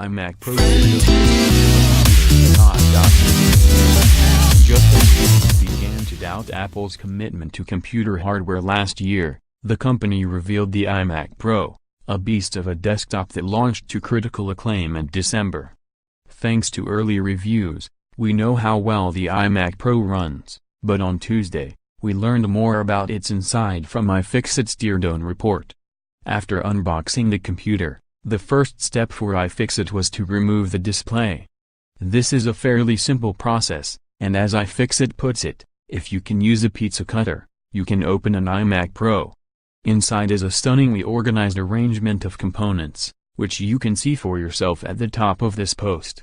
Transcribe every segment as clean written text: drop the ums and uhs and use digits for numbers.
iMac Pro Just as we began to doubt Apple's commitment to computer hardware last year, the company revealed the iMac Pro, a beast of a desktop that launched to critical acclaim in December. Thanks to early reviews, we know how well the iMac Pro runs, but on Tuesday, we learned more about its inside from iFixit's teardown report. After unboxing the computer, the first step for iFixit was to remove the display. This is a fairly simple process, and as iFixit puts it, if you can use a pizza cutter, you can open an iMac Pro. Inside is a stunningly organized arrangement of components, which you can see for yourself at the top of this post.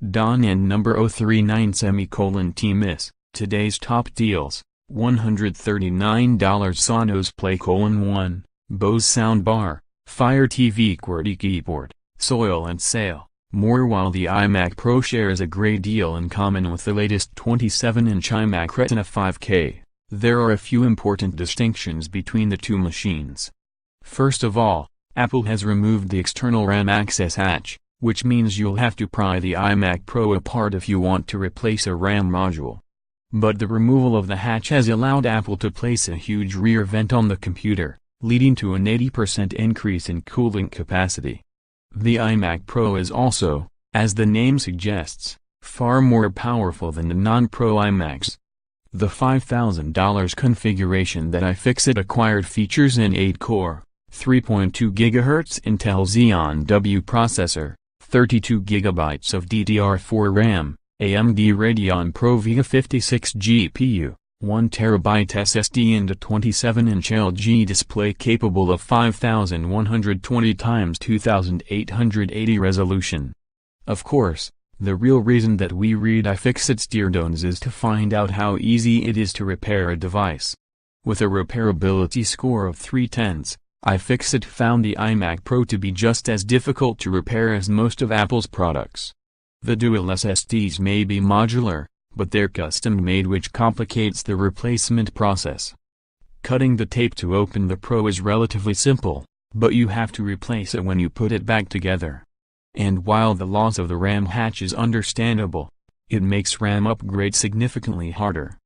Don and number 039 today's top deals, $139 Sonos Play 1, Bose soundbar, Fire TV QWERTY keyboard, Soylent sale, more. While the iMac Pro shares a great deal in common with the latest 27-inch iMac Retina 5K, there are a few important distinctions between the two machines. First of all, Apple has removed the external RAM access hatch, which means you'll have to pry the iMac Pro apart if you want to replace a RAM module. But the removal of the hatch has allowed Apple to place a huge rear vent on the computer, leading to an 80% increase in cooling capacity. The iMac Pro is also, as the name suggests, far more powerful than the non-Pro iMacs. The $5,000 configuration that iFixit acquired features an 8-core, 3.2 GHz Intel Xeon W processor, 32 GB of DDR4 RAM, AMD Radeon Pro Vega 56 GPU, 1 TB SSD and a 27-inch LG display capable of 5120 x 2880 resolution. Of course, the real reason that we read iFixit's teardowns is to find out how easy it is to repair a device. With a repairability score of 3/10, iFixit found the iMac Pro to be just as difficult to repair as most of Apple's products. The dual SSDs may be modular, but they're custom-made, which complicates the replacement process. Cutting the tape to open the Pro is relatively simple, but you have to replace it when you put it back together. And while the loss of the RAM hatch is understandable, it makes RAM upgrade significantly harder.